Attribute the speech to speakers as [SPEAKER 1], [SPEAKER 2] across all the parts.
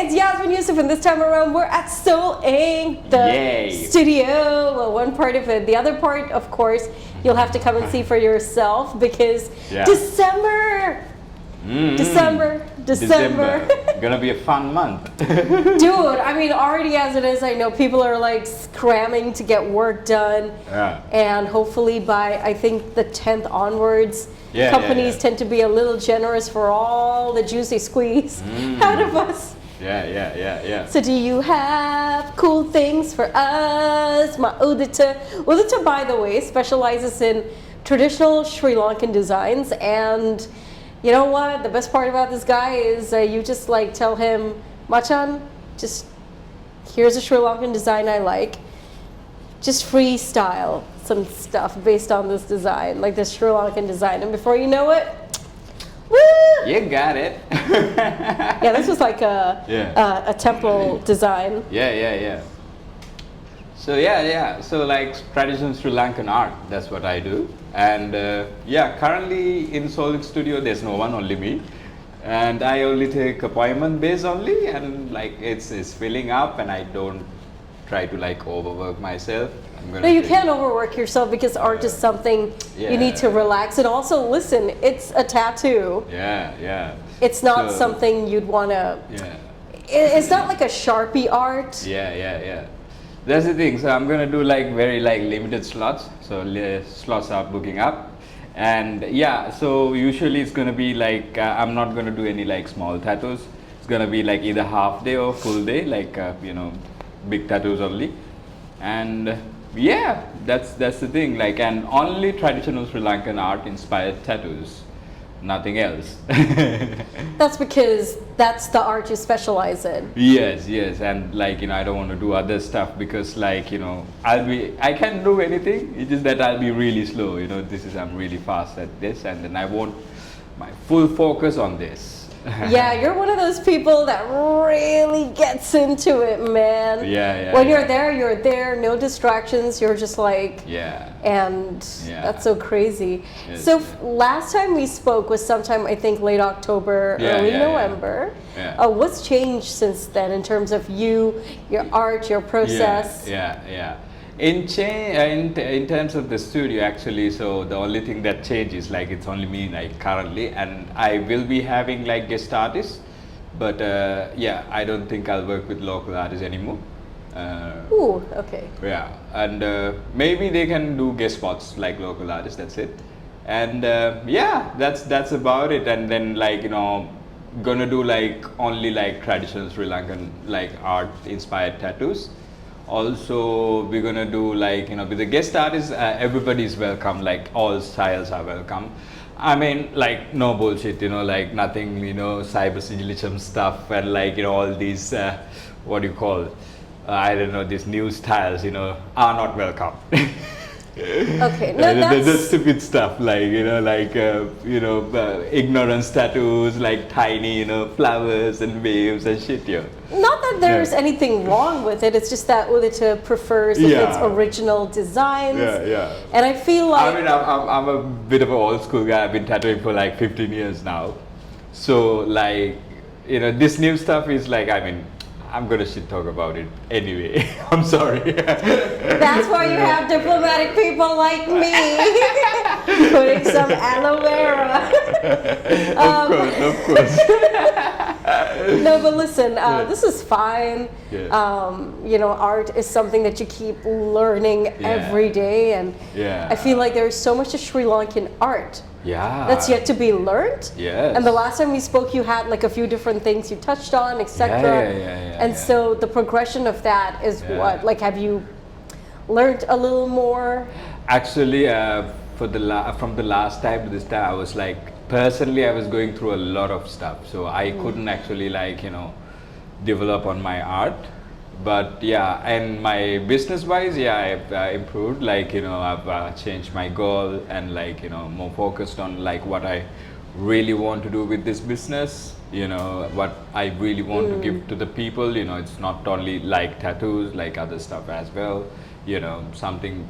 [SPEAKER 1] it's Yasmin Yusuf, and this time around we're at Soul Inc., the
[SPEAKER 2] Yay.
[SPEAKER 1] studio. Well, one part of it. The other part, of course, you'll have to come and see for yourself because December. December.
[SPEAKER 2] Gonna be a fun month.
[SPEAKER 1] Dude, I mean, already as it is, I know people are like cramming to get work done.
[SPEAKER 2] Yeah.
[SPEAKER 1] And hopefully by, I think, the 10th onwards, companies tend to be a little generous for all the juicy squeeze out of us.
[SPEAKER 2] Yeah.
[SPEAKER 1] So do you have cool things for us? My Uditha. Uditha, by the way, specializes in traditional Sri Lankan designs, and you know what? The best part about this guy is you just like tell him, Machan, just here's a Sri Lankan design I like. Just freestyle some stuff based on this design, like this Sri Lankan design. And before you know it, woo!
[SPEAKER 2] You got it.
[SPEAKER 1] Yeah, this was like a temple design.
[SPEAKER 2] Yeah. So so like traditional Sri Lankan art, that's what I do. And currently in Solid Studio there's no one, only me. And I only take appointment based only, and like it's filling up, and I don't try to like overwork myself.
[SPEAKER 1] No, you can't overwork yourself because art is something you need to relax. And also, listen, it's a tattoo.
[SPEAKER 2] Yeah.
[SPEAKER 1] It's not something you'd want to... It's not like a Sharpie art.
[SPEAKER 2] Yeah. That's the thing. So I'm gonna do like very like limited slots. So slots are booking up, and so usually it's gonna be like I'm not gonna do any like small tattoos. It's gonna be like either half day or full day, like big tattoos only. And that's the thing. Like, and only traditional Sri Lankan art inspired tattoos. Nothing else.
[SPEAKER 1] That's because that's the art you specialize in.
[SPEAKER 2] Yes, and like I don't want to do other stuff because like I can do anything. It's just that I'll be really slow. I'm really fast at this, and then I want my full focus on this.
[SPEAKER 1] Yeah, you're one of those people that really gets into it, man. When you're there, no distractions. You're just like, that's so crazy. Last time we spoke was sometime, I think, late October, early November. What's changed since then in terms of you, your art, your process?
[SPEAKER 2] In terms of the studio, actually, so the only thing that changes, like it's only me like currently, and I will be having like guest artists, but I don't think I'll work with local artists anymore.
[SPEAKER 1] Ooh, okay.
[SPEAKER 2] Yeah, and maybe they can do guest spots like local artists. That's it, and that's about it. And then like gonna do like only like traditional Sri Lankan like art inspired tattoos. Also, we're gonna do like with the guest artists, everybody's welcome. Like all styles are welcome. I mean, like no bullshit. Like nothing. Cyber sigillism stuff and like all these what do you call? I don't know. These new styles. Are not welcome.
[SPEAKER 1] Okay, no,
[SPEAKER 2] that's stupid stuff like ignorance tattoos, like tiny flowers and waves and shit.
[SPEAKER 1] Not that there's anything wrong with it. It's just that Uditha prefers if it's original designs. And I feel like
[SPEAKER 2] I'm a bit of an old school guy. I've been tattooing for like 15 years now. So like this new stuff is like I'm gonna shit talk about it anyway. I'm sorry.
[SPEAKER 1] That's why you have diplomatic people like me putting some aloe vera.
[SPEAKER 2] Of course.
[SPEAKER 1] No, but listen, this is fine. Art is something that you keep learning every day, and I feel like there's so much of Sri Lankan art that's yet to be learned. And the last time we spoke, you had like a few different things you touched on, etc. And so the progression of that is what? Like, have you learned a little more?
[SPEAKER 2] Actually, from the last time to this time, I was like, personally, I was going through a lot of stuff, so I couldn't actually like develop on my art. But and my business wise, I've improved. Like I've changed my goal and like more focused on like what I really want to do with this business. What I really want to give to the people. It's not only like tattoos, like other stuff as well. Something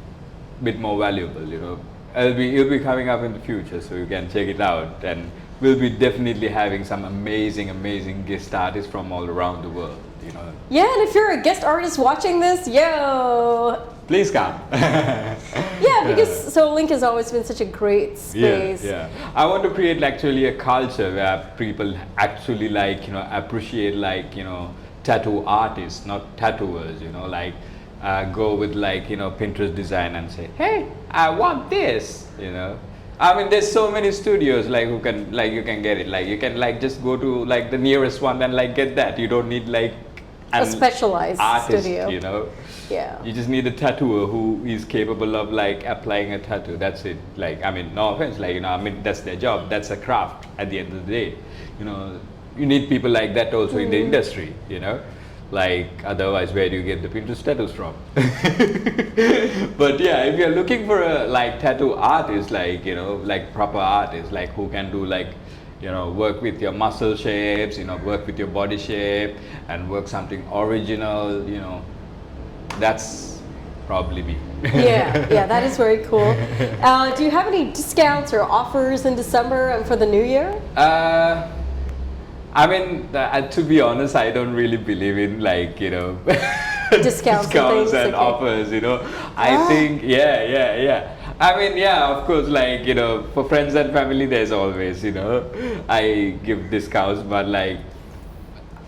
[SPEAKER 2] bit more valuable. It'll be coming up in the future, so you can check it out and we'll be definitely having some amazing guest artists from all around the world, you know.
[SPEAKER 1] Yeah, and if you're a guest artist watching this, yo,
[SPEAKER 2] Please come.
[SPEAKER 1] yeah, because so Link has always been such a great space.
[SPEAKER 2] Yeah. I want to create actually a culture where people actually like, you know, appreciate like, you know, tattoo artists, not tattooers, you know, like go with like, you know, Pinterest design and say, hey, I want this, you know. I mean, there's so many studios like who can, like you can get it, like you can like just go to like the nearest one and like get that. You don't need like
[SPEAKER 1] A specialized
[SPEAKER 2] artist,
[SPEAKER 1] studio.
[SPEAKER 2] you know.
[SPEAKER 1] Yeah.
[SPEAKER 2] You just need a tattooer who is capable of like applying a tattoo. That's it. Like, I mean, no offense, like, you know, I mean, that's their job. That's a craft at the end of the day. You know, you need people like that also in the industry, you know. Like, otherwise, where do you get the Pinterest tattoos from? But yeah, if you're looking for a like tattoo artist, like, you know, like proper artist, like who can do like, you know, work with your muscle shapes, you know, work with your body shape and work something original, you know, that's probably me.
[SPEAKER 1] Yeah, that is very cool. Do you have any discounts or offers in December and for the new year?
[SPEAKER 2] I mean, to be honest, I don't really believe in like, you know,
[SPEAKER 1] Discounts and things,
[SPEAKER 2] and
[SPEAKER 1] okay.
[SPEAKER 2] offers, you know. I think, yeah. I mean, yeah, of course, like, you know, for friends and family, there's always, you know, I give discounts, but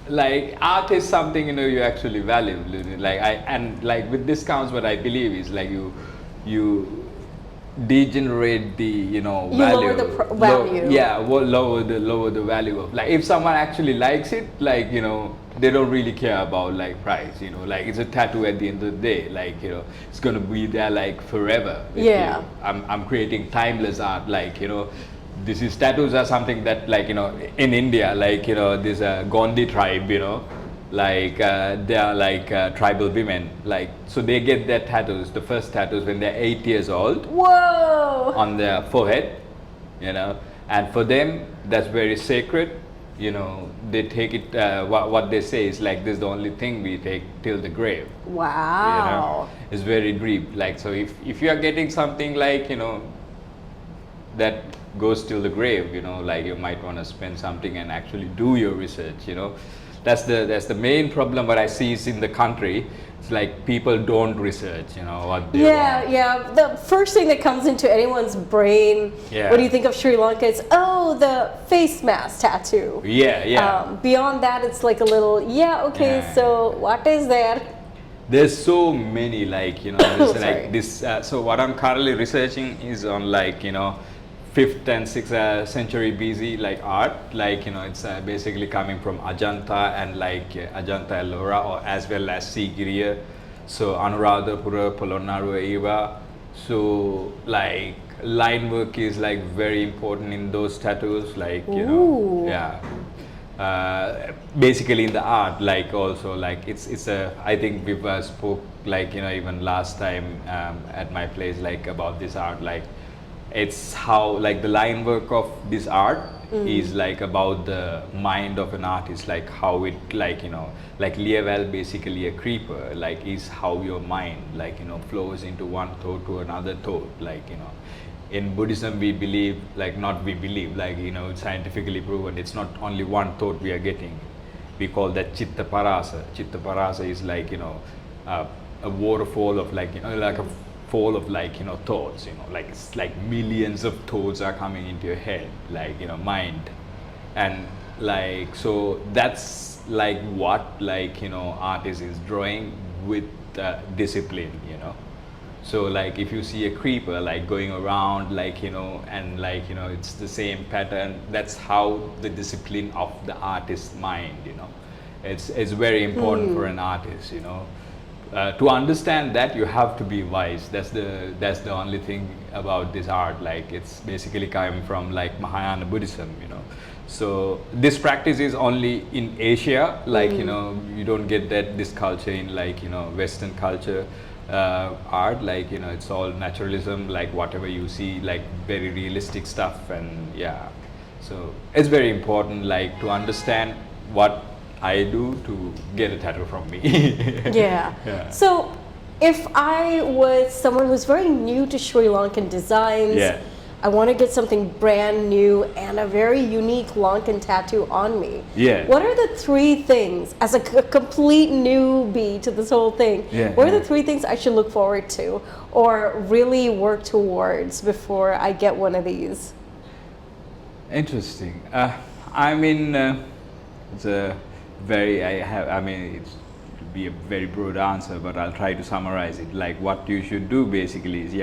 [SPEAKER 2] like art is something, you know, you actually value. Like and like with discounts, what I believe is like you degenerate the, you know,
[SPEAKER 1] You
[SPEAKER 2] value.
[SPEAKER 1] lower the value.
[SPEAKER 2] Lower the value of, like, if someone actually likes it, like, you know, they don't really care about like price, you know, like it's a tattoo at the end of the day, like, you know, it's gonna be there like forever with
[SPEAKER 1] Yeah.
[SPEAKER 2] you. I'm creating timeless art, like, you know, tattoos are something that, like, you know, in India, like, you know, this Gondi tribe, you know, like they are like tribal women, like, so they get their tattoos, the first tattoos when they're 8 years old.
[SPEAKER 1] Whoa!
[SPEAKER 2] On their forehead, you know, and for them that's very sacred, you know. They take it, what they say is like, this is the only thing we take till the grave.
[SPEAKER 1] Wow.
[SPEAKER 2] You know, it's very deep. Like, so if you are getting something like, you know, that goes till the grave, you know, like you might want to spend something and actually do your research, you know. That's the main problem what I see is in the country. It's like people don't research, you know, what they want.
[SPEAKER 1] Yeah. The first thing that comes into anyone's brain when you think of Sri Lanka is, oh, the face mask tattoo.
[SPEAKER 2] Yeah.
[SPEAKER 1] Beyond that, it's like a little, so what is there?
[SPEAKER 2] There's so many, like, you know, there's
[SPEAKER 1] Sorry.
[SPEAKER 2] like this, so what I'm currently researching is on, like, you know, 5th and 6th century BC, like art, like, you know, it's basically coming from Ajanta and like Ajanta Ellora, or as well as Sigiriya, so Anuradhapura, Polonnaruwa era. So like line work is like very important in those tattoos, like, you know, basically in the art, like also like it's a, I think we've spoke, like, you know, even last time at my place, like about this art, like it's how like the line work of this art is like about the mind of an artist, like how it, like, you know, like Lievel, basically a creeper, like is how your mind, like, you know, flows into one thought to another thought, like, you know. In Buddhism we believe, like, not we believe, like, you know, it's scientifically proven, it's not only one thought we are getting. We call that Chitta Parasa. Chitta Parasa is like, you know, a waterfall of, like, you know, like a fall of, like, you know, thoughts, you know, like it's like millions of thoughts are coming into your head, like, you know, mind. And like, so that's like what, like, you know, artist is drawing with discipline, you know. So like if you see a creeper like going around, like, you know, and like, you know, it's the same pattern, that's how the discipline of the artist's mind, you know. It's very important for an artist, you know. To understand that, you have to be wise. That's the only thing about this art. Like, it's basically coming from like Mahayana Buddhism, you know. So this practice is only in Asia. Like, you know, you don't get this culture in, like, you know, Western culture art. Like, you know, it's all naturalism. Like whatever you see, like very realistic stuff, and yeah. So it's very important, like, to understand what I do to get a tattoo from me.
[SPEAKER 1] Yeah. So if I was someone who's very new to Sri Lankan designs, I want to get something brand new and a very unique Lankan tattoo on me.
[SPEAKER 2] Yeah.
[SPEAKER 1] What are the 3 things, as a complete newbie to this whole thing, what are the 3 things I should look forward to or really work towards before I get one of these?
[SPEAKER 2] Interesting. I mean, it's a very, it's to be a very broad answer, but I'll try to summarize it. Like what you should do basically is,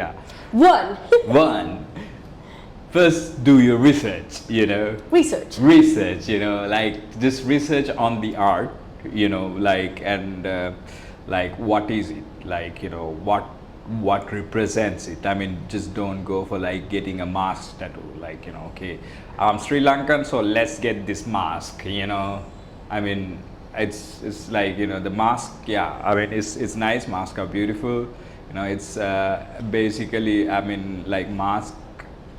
[SPEAKER 1] 1.
[SPEAKER 2] One, first do your research,
[SPEAKER 1] Research.
[SPEAKER 2] Research, like just research on the art, like, and like what is it, like, what represents it. I mean, just don't go for like getting a mask tattoo, like, okay, I'm Sri Lankan, so let's get this mask, I mean, it's like, the mask, I mean, it's nice, masks are beautiful, it's basically, I mean, like mask,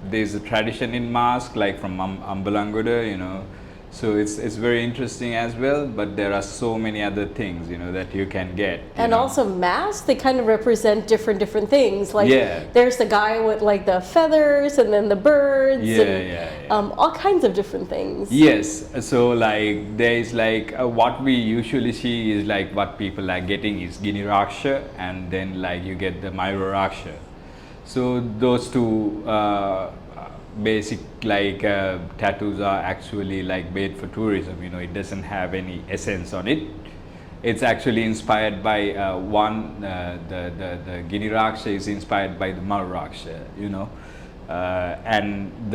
[SPEAKER 2] there's a tradition in mask, like from Ambalangoda, so it's very interesting as well, but there are so many other things, that you can get.
[SPEAKER 1] And also masks, they kind of represent different things. Like there's the guy with like the feathers and then the birds all kinds of different things.
[SPEAKER 2] Yes, so like there's like what we usually see is like what people are getting is Gini Raksha, and then like you get the Mayura Raksha. So those 2 basic like tattoos are actually like made for tourism, it doesn't have any essence on it. It's actually inspired by the Gini Raksha is inspired by the Mal Raksha, and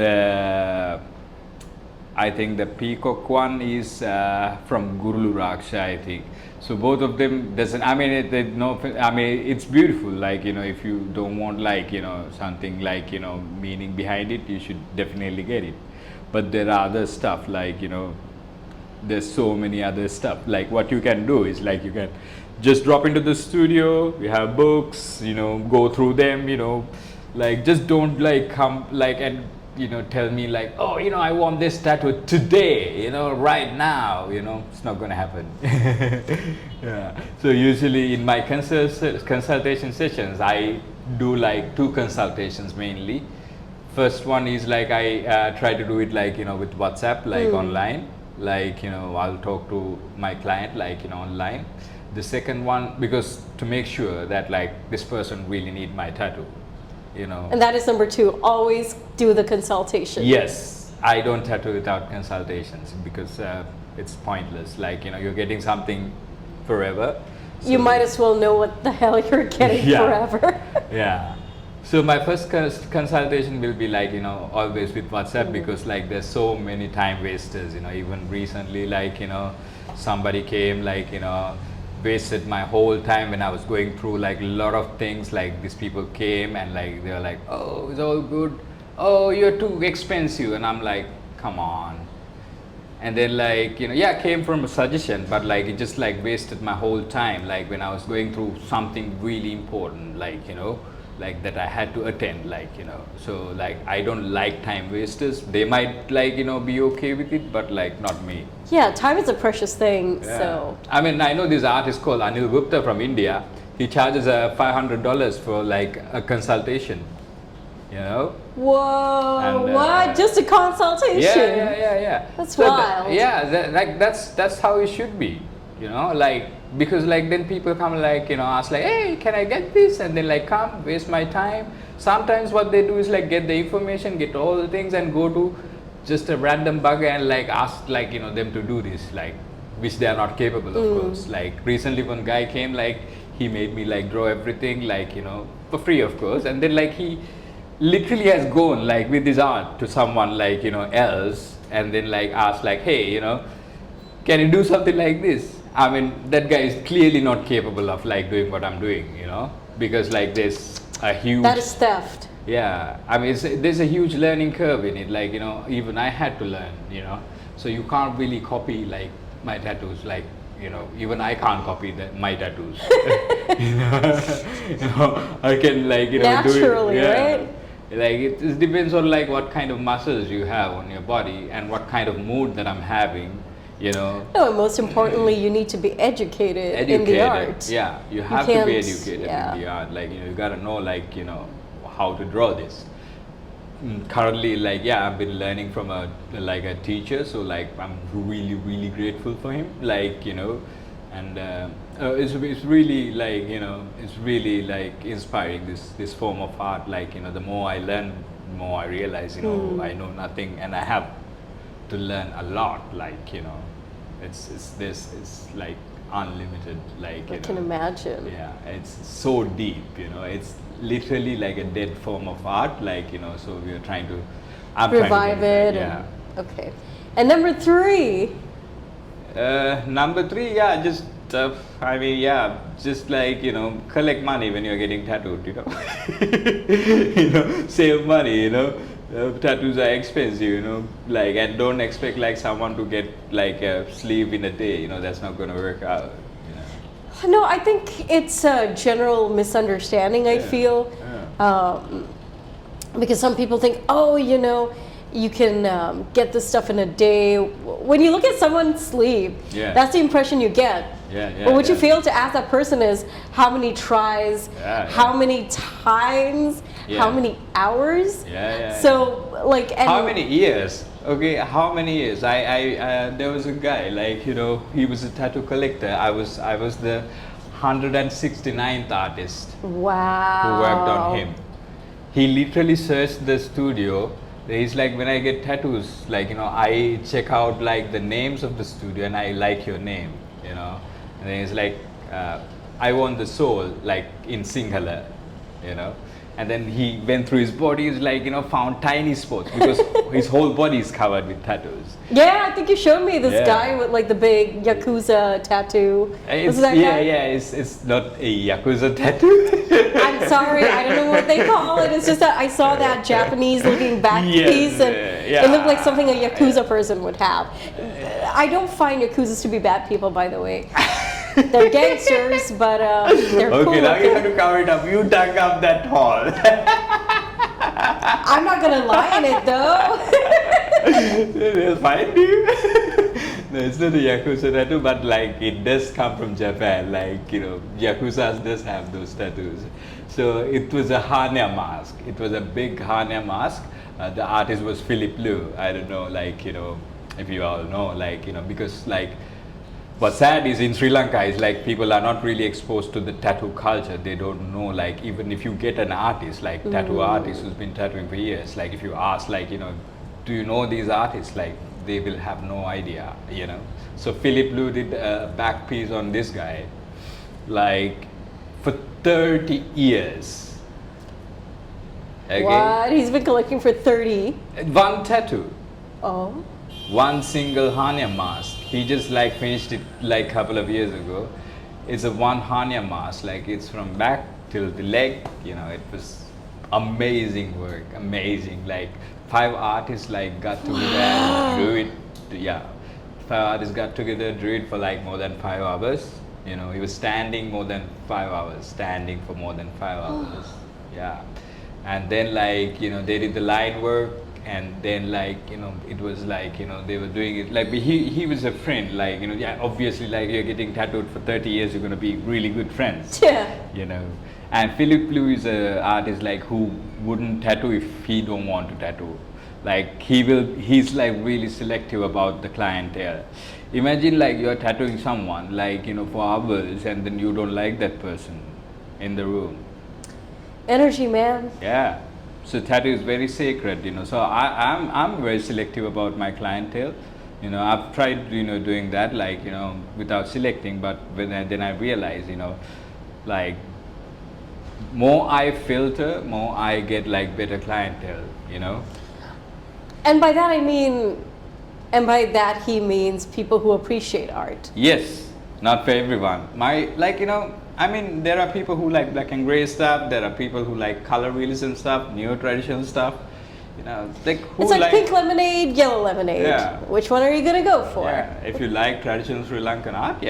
[SPEAKER 2] I think the peacock one is from Gurulu Raksha, I think. So both of them doesn't, I mean, it's beautiful, like, if you don't want like, something like, meaning behind it, you should definitely get it. But there are other stuff like, there's so many other stuff. Like what you can do is like, you can just drop into the studio, you have books, go through them, like just don't like come like and tell me like, oh, I want this tattoo today, right now, it's not going to happen. So usually in my consultation sessions, I do like 2 consultations mainly. First one is like I try to do it like, with WhatsApp, like online, like, I'll talk to my client like, online. The second one, because to make sure that like this person really need my tattoo.
[SPEAKER 1] And that is number 2, always do the consultation.
[SPEAKER 2] Yes, I don't tattoo without consultations because it's pointless. Like, you're getting something forever. So
[SPEAKER 1] you might as well know what the hell you're getting forever.
[SPEAKER 2] So my first consultation will be like, always with WhatsApp because like there's so many time wasters, even recently, like, somebody came like, wasted my whole time when I was going through like a lot of things. Like these people came and like they were like, oh, it's all good, oh, you're too expensive, and I'm like, come on. And then like, came from a suggestion, but like it just like wasted my whole time, like when I was going through something really important, like, like that I had to attend, like, so like I don't like time wasters. They might like, be okay with it, but like not me.
[SPEAKER 1] Yeah, time is a precious thing. So
[SPEAKER 2] I mean, I know this artist called Anil Gupta from India. He charges $500 for like a consultation,
[SPEAKER 1] Whoa,
[SPEAKER 2] and,
[SPEAKER 1] what? Just a consultation?
[SPEAKER 2] Yeah.
[SPEAKER 1] That's
[SPEAKER 2] so
[SPEAKER 1] wild.
[SPEAKER 2] Like that's how it should be, like, because like then people come like, ask like, hey, can I get this? And then like come, waste my time. Sometimes what they do is like get the information, get all the things and go to just a random bugger and like ask like, them to do this, like, which they are not capable of course. Like recently one guy came, like he made me like draw everything like, for free of course. And then like he literally has gone like with his art to someone like, else, and then like asked like, hey, can you do something like this? I mean, that guy is clearly not capable of like doing what I'm doing, because like there's a huge...
[SPEAKER 1] That is theft.
[SPEAKER 2] Yeah, I mean, there's a huge learning curve in it, like, even I had to learn, so you can't really copy like my tattoos, like, even I can't copy my tattoos. I can like,
[SPEAKER 1] naturally,
[SPEAKER 2] do it.
[SPEAKER 1] Right?
[SPEAKER 2] Like it depends on like what kind of muscles you have on your body and what kind of mood that I'm having.
[SPEAKER 1] No, and most importantly, you need to be educated in the art.
[SPEAKER 2] Yeah, you have to be educated in the art. Like, you gotta know, like, how to draw this. currently, like, yeah, I've been learning from a teacher, so like I'm really grateful for him, like, and it's really like, it's really like inspiring, this form of art. Like, the more I learn, the more I realize, I know nothing and I have to learn a lot. Like, it's like unlimited, like,
[SPEAKER 1] I can imagine.
[SPEAKER 2] yeah, it's so deep, it's literally like a dead form of art, like, so we are trying to
[SPEAKER 1] Revive it.
[SPEAKER 2] yeah.
[SPEAKER 1] Okay. And number 3.
[SPEAKER 2] Number 3, yeah, just I mean, yeah, just like, collect money when you're getting tattooed, save money, tattoos are expensive, like, and don't expect like someone to get like a sleeve in a day, that's not going to work out.
[SPEAKER 1] No, I think it's a general misunderstanding, I feel. Because some people think, oh, you can get this stuff in a day. When you look at someone's sleeve, that's the impression you get. But what you fail to ask that person is how many tries, how many times, how many hours. So, like, and
[SPEAKER 2] how many years? Okay, how many years? I there was a guy, like, he was a tattoo collector. I was the 169th artist.
[SPEAKER 1] Wow.
[SPEAKER 2] Who worked on him. He literally searched the studio. He's like, when I get tattoos, like, I check out like the names of the studio and I like your name, And then he's like, I want the soul, like, in Sinhala, And then he went through his body, he's like, found tiny spots because his whole body is covered with tattoos.
[SPEAKER 1] Yeah, I think you showed me this guy with like the big Yakuza tattoo.
[SPEAKER 2] It's not a Yakuza tattoo.
[SPEAKER 1] I'm sorry, I don't know what they call it. It's just that I saw that Japanese looking back piece and it looked like something a Yakuza person would have. I don't find Yakuzas to be bad people, by the way. They're gangsters, but they're cool.
[SPEAKER 2] Okay, now you have to cover it up. You dug up that hole.
[SPEAKER 1] I'm not gonna lie in it though.
[SPEAKER 2] They'll find you. No, it's not a Yakuza tattoo, but like it does come from Japan. Like, Yakuzas does have those tattoos. So it was a harness mask. It was a big harness mask. The artist was Philip Liu. I don't know, like, if you all know, like, because like, what's sad is in Sri Lanka is like people are not really exposed to the tattoo culture. They don't know, like, even if you get an artist, like tattoo artist who's been tattooing for years, like if you ask, like, do you know these artists, like they will have no idea, So Philip Liu did a back piece on this guy, like for 30 years. Okay?
[SPEAKER 1] What? He's been collecting for 30?
[SPEAKER 2] One tattoo.
[SPEAKER 1] Oh.
[SPEAKER 2] One single harness mask. He just like finished it like a couple of years ago. It's a one harness mask, like it's from back till the leg, it was amazing work, amazing. Like 5 artists like got together and drew it. 5 artists got together, drew it for like more than 5 hours. He was standing more than 5 hours, standing for more than 5 hours. And then like, they did the line work. And then like, it was like, they were doing it like, he was a friend, like, obviously like you're getting tattooed for 30 years, you're going to be really good friends. And Philip Liu is an artist like who wouldn't tattoo if he don't want to tattoo. Like he's like really selective about the clientele. Imagine like you're tattooing someone like, for hours and then you don't like that person in the room.
[SPEAKER 1] Energy, man.
[SPEAKER 2] Yeah. So tattoo is very sacred, So I'm very selective about my clientele. I've tried, doing that, like, without selecting. But then I realize, like, more I filter, more I get like better clientele,
[SPEAKER 1] And by that he means people who appreciate art.
[SPEAKER 2] Yes, not for everyone. There are people who like black and gray stuff. There are people who like color realism stuff, neo-traditional stuff.
[SPEAKER 1] It's like pink lemonade, yellow lemonade.
[SPEAKER 2] Yeah.
[SPEAKER 1] Which one are you gonna go for?
[SPEAKER 2] Yeah. If you like traditional Sri Lankan art,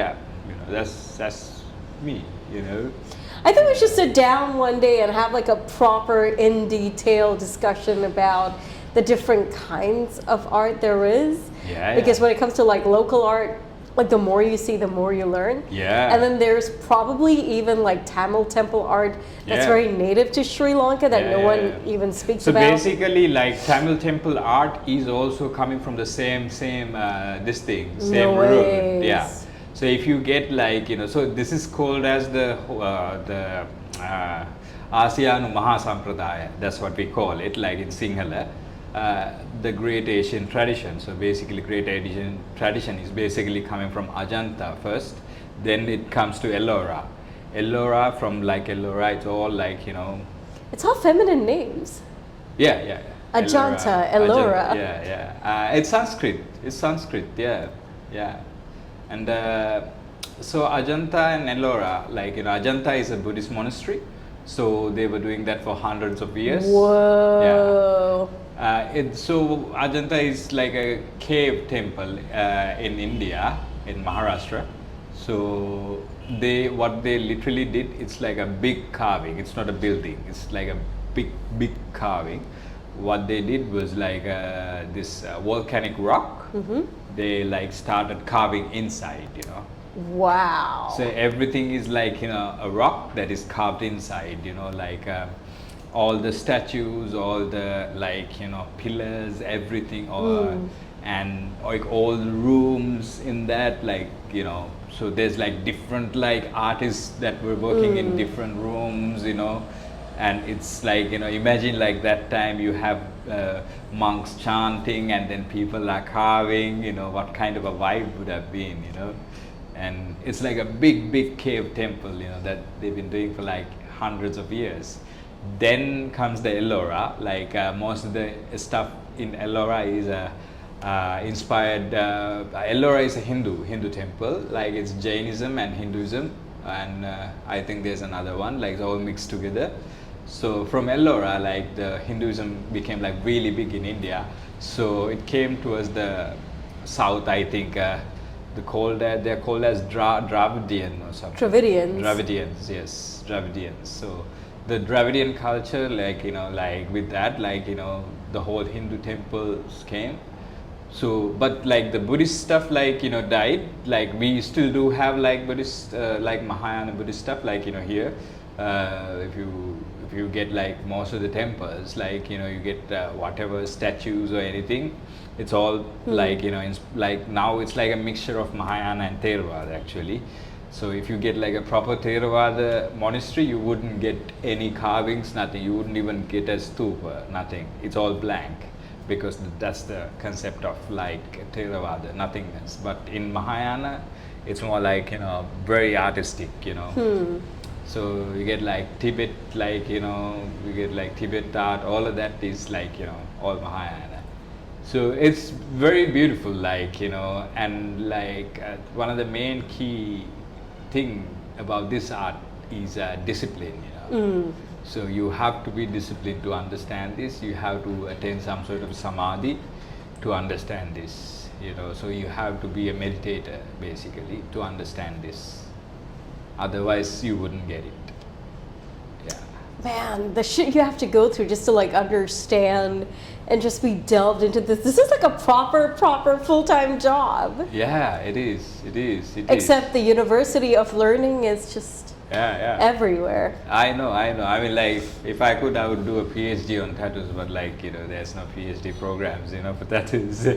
[SPEAKER 2] that's me.
[SPEAKER 1] I think we should sit down one day and have like a proper, in detail discussion about the different kinds of art there is. Because when it comes to like local art, like the more you see, the more you learn.
[SPEAKER 2] Yeah.
[SPEAKER 1] And then there's probably even like Tamil temple art that's
[SPEAKER 2] Yeah.
[SPEAKER 1] very native to Sri Lanka that no one
[SPEAKER 2] Yeah.
[SPEAKER 1] even speaks
[SPEAKER 2] So
[SPEAKER 1] about.
[SPEAKER 2] basically, like Tamil temple art is also coming from the same this thing, same
[SPEAKER 1] No
[SPEAKER 2] root.
[SPEAKER 1] ways.
[SPEAKER 2] Yeah. So if you get like so this is called as the ASEAN Mahasampradaya. That's what we call it, like in Sinhala. The Great Asian tradition. So basically, Great Asian tradition is basically coming from Ajanta first, then it comes to Ellora. Ellora, from like Ellora, it's all like
[SPEAKER 1] It's all feminine names.
[SPEAKER 2] yeah.
[SPEAKER 1] Ajanta, Ellora.
[SPEAKER 2] Yeah. It's Sanskrit. It's Sanskrit. Yeah. And so Ajanta and Ellora, like Ajanta is a Buddhist monastery, so they were doing that for hundreds of years.
[SPEAKER 1] Whoa.
[SPEAKER 2] So Ajanta is like a cave temple in India, in Maharashtra. So what they literally did, it's like a big carving. It's not a building. It's like a big carving. What they did was like this volcanic rock.
[SPEAKER 1] Mm-hmm.
[SPEAKER 2] They like started carving inside.
[SPEAKER 1] Wow.
[SPEAKER 2] So everything is like a rock that is carved inside. Like all the statues, all the like pillars, everything, and like all the rooms in that, like so there's like different like artists that were working in different rooms, and it's like imagine like that time you have monks chanting and then people are carving, what kind of a vibe would have been, and it's like a big cave temple, that they've been doing for like hundreds of years. Then comes the Ellora, like most of the stuff in Ellora is inspired. Ellora is a Hindu temple, like it's Jainism and Hinduism, and I think there's another one, like it's all mixed together. So from Ellora, like the Hinduism became like really big in India. So it came towards the south, I think. They're called as Dravidian or something. Dravidians, yes, Dravidians. So the Dravidian culture, like like with that, like the whole Hindu temples came. So, but like the Buddhist stuff, like died. Like we still do have like Buddhist, like Mahayana Buddhist stuff, like here. If you get like most of the temples, like you get whatever statues or anything, it's all like like now it's like a mixture of Mahayana and Theravada actually. So if you get like a proper Theravada monastery, you wouldn't get any carvings, nothing. You wouldn't even get a stupa, nothing. It's all blank, because that's the concept of like Theravada, nothingness. But in Mahayana, it's more like very artistic, So you get like Tibet, like you get like Tibet art. All of that is like all Mahayana. So it's very beautiful, like and like one of the main key thing about this art is discipline. So you have to be disciplined to understand this. You have to attain some sort of samadhi to understand this. So you have to be a meditator basically to understand this. Otherwise, you wouldn't get it. Yeah.
[SPEAKER 1] Man, the shit you have to go through just to like understand and just be delved into this. This is like a proper full-time job.
[SPEAKER 2] Yeah, it is.
[SPEAKER 1] Except the University of Learning is just everywhere.
[SPEAKER 2] I know. I mean, like, if I could, I would do a PhD on tattoos, but like, there's no PhD programs, for tattoos.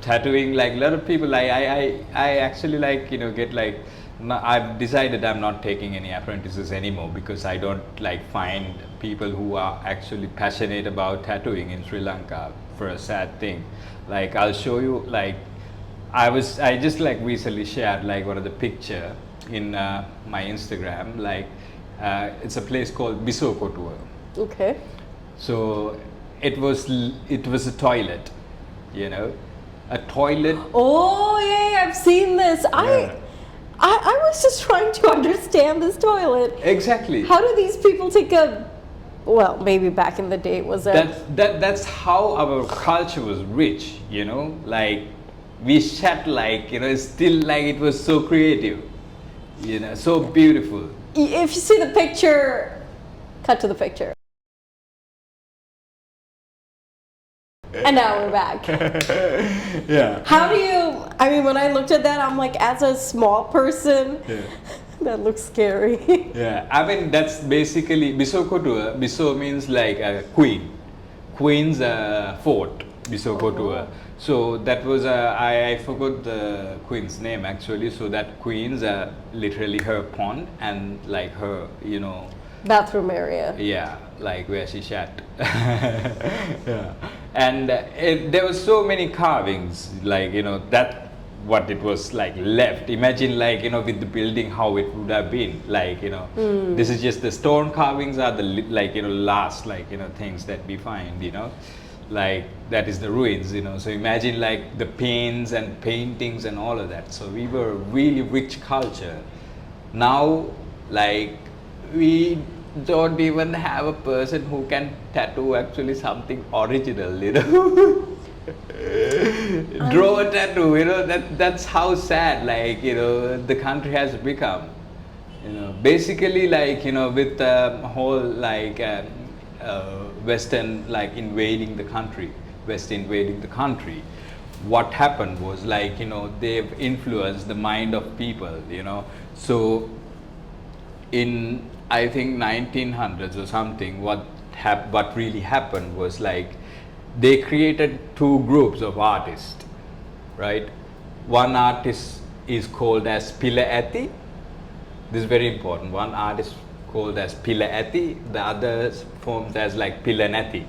[SPEAKER 2] Tattooing, like, a lot of people, like, I actually, like, get, like, I've decided I'm not taking any apprentices anymore, because I don't, like, find people who are actually passionate about tattooing in Sri Lanka, for a sad thing. Like, I'll show you, like, I just, like, recently shared, like, one of the picture in my Instagram, like it's a place called Bisokotua.
[SPEAKER 1] Okay.
[SPEAKER 2] So it was a toilet, a toilet.
[SPEAKER 1] Oh yeah, I've seen this.
[SPEAKER 2] Yeah.
[SPEAKER 1] I was just trying to understand this toilet.
[SPEAKER 2] Exactly.
[SPEAKER 1] How do these people take a? Well, maybe back in the day it was a.
[SPEAKER 2] That's how our culture was rich, like we shat, like still, like it was so creative. So beautiful.
[SPEAKER 1] If you see the picture, cut to the picture. And now we're back.
[SPEAKER 2] Yeah.
[SPEAKER 1] How do you, I mean, when I looked at that, I'm like, as a small person,
[SPEAKER 2] Yeah.
[SPEAKER 1] that looks scary.
[SPEAKER 2] Yeah, I mean that's basically Bisokotua. Biso means like a queen, queen's fort. Bisokotua. So that was I forgot the queen's name actually. So that queen's literally her pond and like her
[SPEAKER 1] Bathroom area.
[SPEAKER 2] yeah, like where she sat. Yeah, and there were so many carvings like that what it was like left. Imagine like with the building how it would have been like this is just the stone carvings are the like last like things that we find like that is the ruins so imagine like the paints and paintings and all of that. So we were really rich culture. Now like we don't even have a person who can tattoo actually something original draw a tattoo that's how sad like the country has become basically like with the whole like western like invading the country, west invading the country. What happened was like they've influenced the mind of people so in I think 1900s or something what really happened was like they created two groups of artists, right? One artist is called as Pilaati. This is very important. One artist called as Pilaati, the other forms as like Pilanati.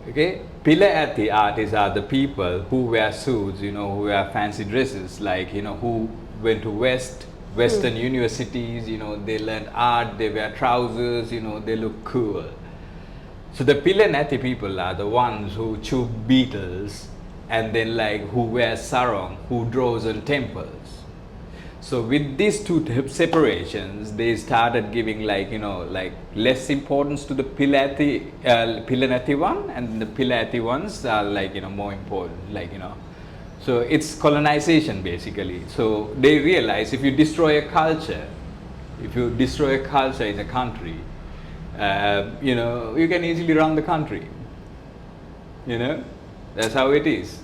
[SPEAKER 2] Okay, Pilaati artists are the people who wear suits, who wear fancy dresses, like who went to Western universities, they learned art, they wear trousers, they look cool. So the Pilanati people are the ones who chew beetles and then like who wear sarong, who draws on temples. So with these two separations, they started giving like like less importance to the Pilanati one, and the Pilaati ones are like more important, like So it's colonization basically. So they realize if you destroy a culture, in a country, you can easily run the country. That's how it is.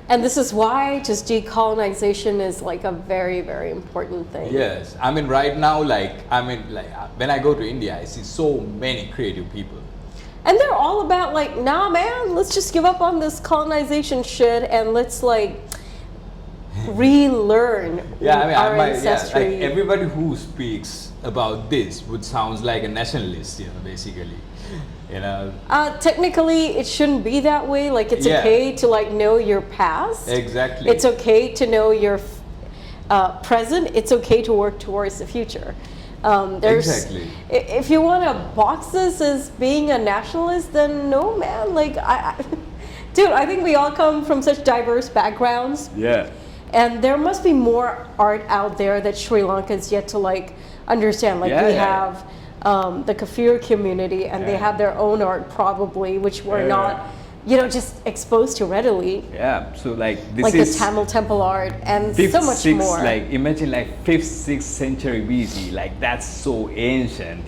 [SPEAKER 1] And this is why just decolonization is like a very, very important thing.
[SPEAKER 2] Yes, I mean right now, when I go to India, I see so many creative people.
[SPEAKER 1] And they're all about like, nah, man, let's just give up on this colonization shit and let's like relearn our ancestry.
[SPEAKER 2] Like everybody who speaks about this would sound like a nationalist, basically.
[SPEAKER 1] Technically, it shouldn't be that way. Like, it's okay to like know your past.
[SPEAKER 2] Exactly.
[SPEAKER 1] It's okay to know your present. It's okay to work towards the future.
[SPEAKER 2] Exactly.
[SPEAKER 1] If you want to box this as being a nationalist, then no, man. Like, dude, I think we all come from such diverse backgrounds.
[SPEAKER 2] Yeah.
[SPEAKER 1] And there must be more art out there that Sri Lanka is yet to like understand. Like we have. The Kafir community, and they have their own art probably, which we're not, just exposed to readily.
[SPEAKER 2] Yeah, so like this
[SPEAKER 1] like
[SPEAKER 2] is
[SPEAKER 1] the Tamil temple art and
[SPEAKER 2] fifth,
[SPEAKER 1] so much
[SPEAKER 2] sixth,
[SPEAKER 1] more.
[SPEAKER 2] Like imagine like 5th, 6th century BC, like that's so ancient,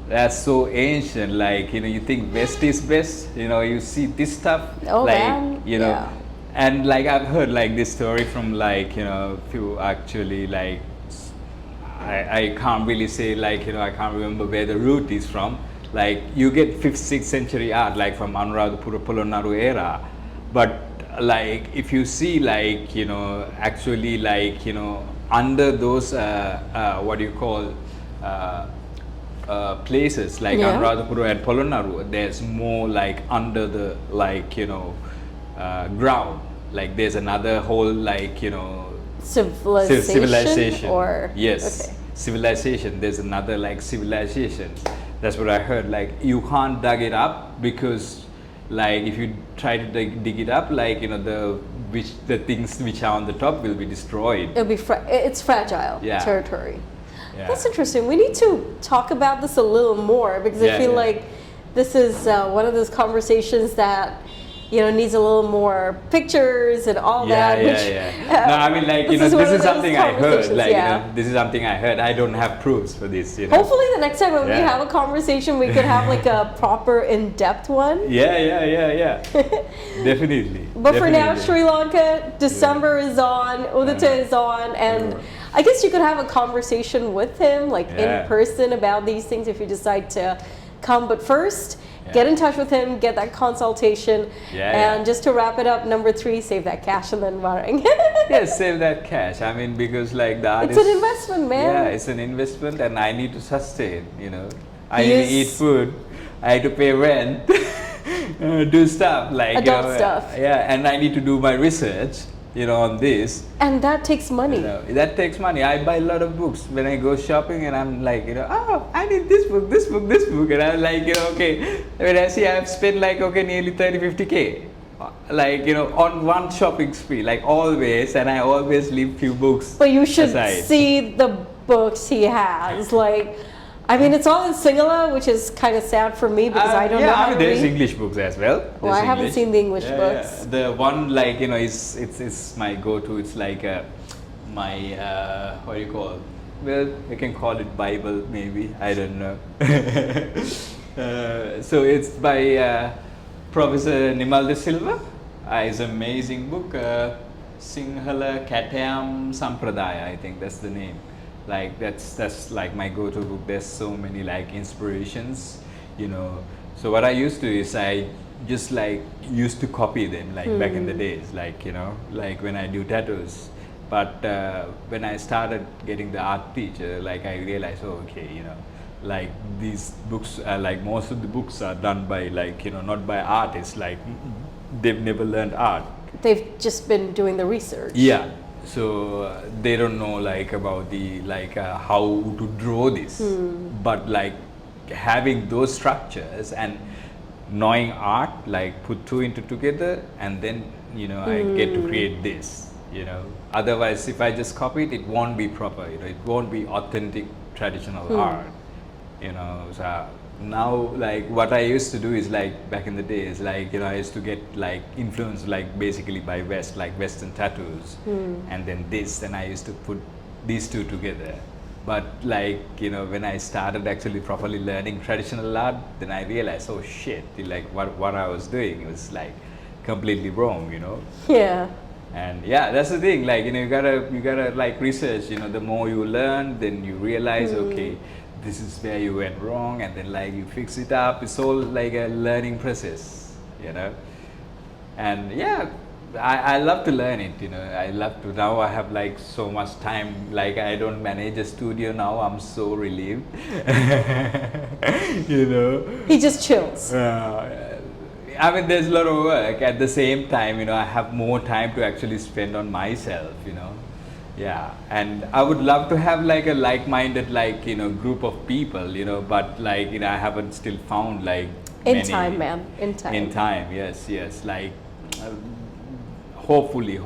[SPEAKER 2] That's so ancient. Like you think West is best, you see this stuff.
[SPEAKER 1] Oh
[SPEAKER 2] like,
[SPEAKER 1] man,
[SPEAKER 2] and like I've heard like this story from like few actually like. I can't really say like I can't remember where the root is from. Like you get 5th, 6th century art like from Anuradhapura Polonnaru era, but like if you see like actually like under those what do you call places like
[SPEAKER 1] Yeah.
[SPEAKER 2] Anuradhapura and Polonnaru, there's more like under the like ground, like there's another whole like
[SPEAKER 1] Civilization, or
[SPEAKER 2] yes,
[SPEAKER 1] okay.
[SPEAKER 2] civilization, there's another like civilization. That's what I heard, like you can't dig it up because like if you try to dig it up, like the things which are on the top will be destroyed.
[SPEAKER 1] It'll be it's fragile
[SPEAKER 2] Yeah.
[SPEAKER 1] territory.
[SPEAKER 2] Yeah.
[SPEAKER 1] That's interesting. We need to talk about this a little more because I
[SPEAKER 2] Yeah,
[SPEAKER 1] feel
[SPEAKER 2] yeah.
[SPEAKER 1] like this is one of those conversations that needs a little more pictures and all that.
[SPEAKER 2] Yeah,
[SPEAKER 1] which,
[SPEAKER 2] yeah. No, I mean, like,
[SPEAKER 1] this
[SPEAKER 2] this
[SPEAKER 1] one
[SPEAKER 2] is
[SPEAKER 1] of those
[SPEAKER 2] something I heard.
[SPEAKER 1] conversations,
[SPEAKER 2] Like,
[SPEAKER 1] yeah.
[SPEAKER 2] this is something I heard. I don't have proofs for this,
[SPEAKER 1] Hopefully, the next time when we
[SPEAKER 2] Yeah.
[SPEAKER 1] have a conversation, we could have like a proper, in-depth one.
[SPEAKER 2] Yeah. Definitely.
[SPEAKER 1] But for now,
[SPEAKER 2] Definitely.
[SPEAKER 1] Sri Lanka, December is on, Uditha
[SPEAKER 2] Yeah.
[SPEAKER 1] is on, and
[SPEAKER 2] Yeah.
[SPEAKER 1] I guess you could have a conversation with him, like
[SPEAKER 2] Yeah.
[SPEAKER 1] in person, about these things if you decide to come. But first, get in touch with him, get that consultation,
[SPEAKER 2] Yeah.
[SPEAKER 1] and just to wrap it up, number 3, save that cash and then running.
[SPEAKER 2] Yes, save that cash. I mean, because like the artist,
[SPEAKER 1] It's an investment, man.
[SPEAKER 2] Yeah, it's an investment, and I need to sustain. I need to eat
[SPEAKER 1] Yes.
[SPEAKER 2] food. I need to pay rent, do stuff like
[SPEAKER 1] Adult stuff.
[SPEAKER 2] Yeah, and I need to do my research. On this.
[SPEAKER 1] And that takes money.
[SPEAKER 2] That takes money. I buy a lot of books when I go shopping, and I'm like, oh, I need this book, and I'm like, okay. When I see I've spent like nearly 30-50K, like on one shopping spree, like always, and I always leave few books.
[SPEAKER 1] But you should
[SPEAKER 2] aside.
[SPEAKER 1] see the books he has. Like, I mean, it's all in Sinhala, which is kind of sad for me because I don't know how to
[SPEAKER 2] there's
[SPEAKER 1] read.
[SPEAKER 2] English books as well.
[SPEAKER 1] Well,
[SPEAKER 2] There's
[SPEAKER 1] I haven't
[SPEAKER 2] English.
[SPEAKER 1] seen the English
[SPEAKER 2] Yeah,
[SPEAKER 1] books.
[SPEAKER 2] yeah. The one like it's my go-to. It's like my what do you call? Well, you can call it Bible maybe. I don't know. So it's by Professor Nimal De Silva. It's an amazing book. Sinhala Katyam Sampradaya. I think that's the name. Like that's like my go-to book. There's so many like inspirations, So what I used to is I just like used to copy them like back in the days, like like when I do tattoos. But when I started getting the art teacher, like I realized, like these books are like most of the books are done by like not by artists. Like they've never learned art.
[SPEAKER 1] They've just been doing the research.
[SPEAKER 2] Yeah. So they don't know like about the like how to draw this, but like having those structures and knowing art, like put two into together, and then I get to create this. Otherwise, if I just copy it, it won't be proper. It won't be authentic traditional art. So now like what I used to do is like back in the days, like I used to get like influenced like basically by like Western tattoos, and then this, and I used to put these two together. But like when I started actually properly learning traditional art, then I realized, oh shit, like what I was doing was like completely wrong.
[SPEAKER 1] Yeah.
[SPEAKER 2] And yeah, that's the thing, like you gotta like research. The more you learn, then you realize, okay, this is where you went wrong, and then like you fix it up. It's all like a learning process, and yeah, I love to learn it. I love to. Now I have like so much time, like I don't manage a studio now. I'm so relieved.
[SPEAKER 1] He just chills.
[SPEAKER 2] I mean, there's a lot of work. At the same time, I have more time to actually spend on myself, Yeah, and I would love to have like a like-minded, like, group of people, but like, I haven't still found like
[SPEAKER 1] In
[SPEAKER 2] many.
[SPEAKER 1] time, man. In time.
[SPEAKER 2] In time, yes. Like, hopefully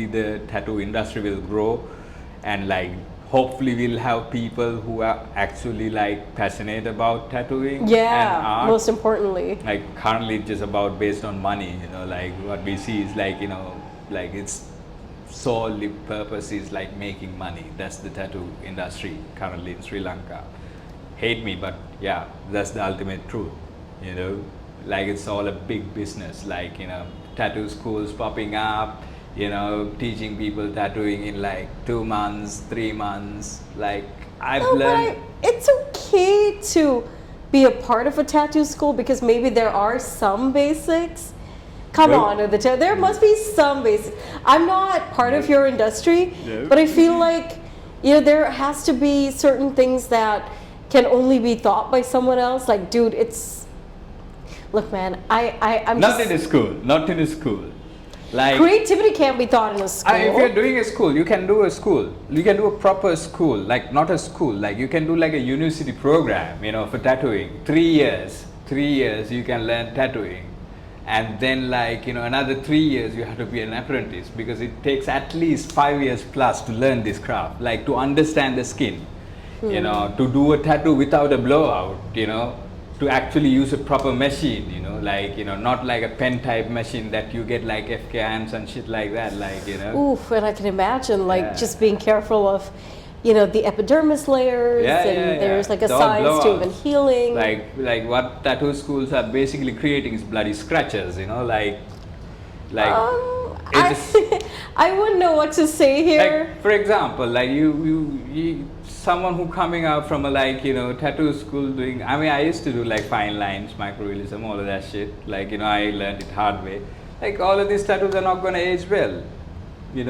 [SPEAKER 2] the tattoo industry will grow, and like, hopefully we'll have people who are actually like passionate about tattooing and
[SPEAKER 1] Yeah,
[SPEAKER 2] art.
[SPEAKER 1] most importantly.
[SPEAKER 2] Like currently it's just about based on money, like what we see is like, like it's solely purpose is like making money. That's the tattoo industry currently in Sri Lanka. Hate me, but yeah, that's the ultimate truth, like it's all a big business, like, tattoo schools popping up, teaching people tattooing in like 2 months, 3 months. Like I've learned.
[SPEAKER 1] It's okay to be a part of a tattoo school because maybe there are some basics Come
[SPEAKER 2] Well-
[SPEAKER 1] on, Uditha. There must be some basis. I'm not part of your industry,
[SPEAKER 2] No.
[SPEAKER 1] but I feel like, there has to be certain things that can only be thought by someone else. Like, dude, look, man, I'm
[SPEAKER 2] Not
[SPEAKER 1] just,
[SPEAKER 2] in a school. Not in a school. Like,
[SPEAKER 1] creativity can't be taught in a school.
[SPEAKER 2] if you're doing a school, you can do a school. You can do a proper school, like not a school. Like you can do like a university program, for tattooing. 3 years. 3 years you can learn tattooing, and then like another 3 years you have to be an apprentice, because it takes at least 5 years plus to learn this craft, like to understand the skin. To do a tattoo without a blowout. To actually use a proper machine, not like a pen type machine that you get like FK hands and shit like that,
[SPEAKER 1] Oof, and I can imagine like
[SPEAKER 2] Yeah.
[SPEAKER 1] just being careful of, the epidermis layers, and there's like a
[SPEAKER 2] Don't
[SPEAKER 1] science to
[SPEAKER 2] blow
[SPEAKER 1] even
[SPEAKER 2] out.
[SPEAKER 1] healing.
[SPEAKER 2] Like what tattoo schools are basically creating is bloody scratches, like it's
[SPEAKER 1] I wouldn't know what to say here.
[SPEAKER 2] like, for example, like you someone who coming out from a tattoo school doing, I used to do like fine lines, microrealism, all of that shit, I learned it hard way. Like all of these tattoos are not going to age well,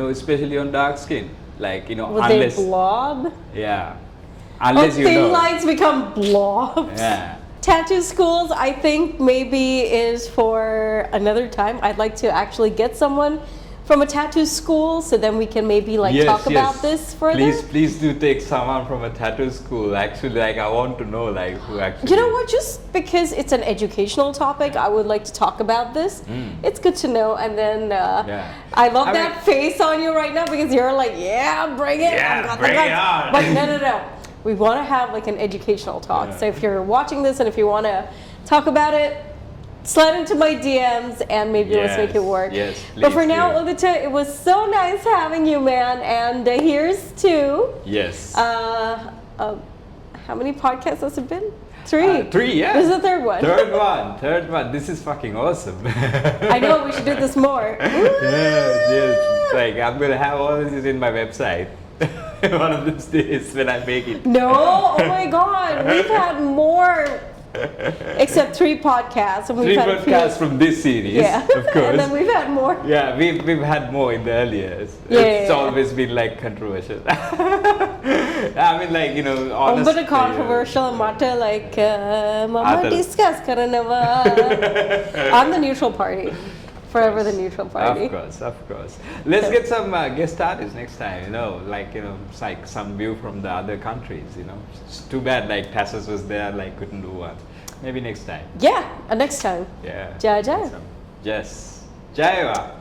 [SPEAKER 2] especially on dark skin,
[SPEAKER 1] Would
[SPEAKER 2] unless
[SPEAKER 1] they blob?
[SPEAKER 2] yeah, unless
[SPEAKER 1] Thin lines become blobs.
[SPEAKER 2] yeah.
[SPEAKER 1] Tattoo schools, I think maybe is for another time. I'd like to actually get someone from a tattoo school, so then we can maybe talk about this further.
[SPEAKER 2] Please do take someone from a tattoo school. Actually, I want to know who actually.
[SPEAKER 1] You know what? Just because it's an educational topic, I would like to talk about this. It's good to know. And then I love that face on you right now, because you're like, yeah, bring it.
[SPEAKER 2] Yeah,
[SPEAKER 1] I've got the
[SPEAKER 2] bring it
[SPEAKER 1] guts.
[SPEAKER 2] on.
[SPEAKER 1] But no. We want to have an educational talk.
[SPEAKER 2] Yeah.
[SPEAKER 1] So if you're watching this and if you want to talk about it, slide into my DMs and maybe let's make it work.
[SPEAKER 2] Yes,
[SPEAKER 1] But for
[SPEAKER 2] please
[SPEAKER 1] now,
[SPEAKER 2] do.
[SPEAKER 1] Uditha, it was so nice having you, man. And here's to
[SPEAKER 2] Yes.
[SPEAKER 1] how many podcasts has it been? 3.
[SPEAKER 2] 3, yeah.
[SPEAKER 1] This is the third one.
[SPEAKER 2] Third one. This is fucking awesome.
[SPEAKER 1] I know, we should do this more.
[SPEAKER 2] Yes. I'm gonna have all this in my website one of these days when I make it.
[SPEAKER 1] No, oh my God, we've had more, except 3 podcasts. And we've
[SPEAKER 2] 3
[SPEAKER 1] had a few-
[SPEAKER 2] podcasts from this series,
[SPEAKER 1] Yeah,
[SPEAKER 2] of course.
[SPEAKER 1] and then we've had more.
[SPEAKER 2] Yeah, we've had more in the early years.
[SPEAKER 1] Yeah,
[SPEAKER 2] It's
[SPEAKER 1] yeah.
[SPEAKER 2] always been controversial. I mean, honest.
[SPEAKER 1] But a controversial matter Mama
[SPEAKER 2] Atal.
[SPEAKER 1] discuss karanava. I'm the neutral party. Forever the neutral party.
[SPEAKER 2] Of course. Let's get some guest artists next time, some view from the other countries, It's too bad Tassus was there, couldn't do one. Maybe next time.
[SPEAKER 1] Yeah, next time.
[SPEAKER 2] Yeah.
[SPEAKER 1] Jai Jai.
[SPEAKER 2] Yes. Jaiva.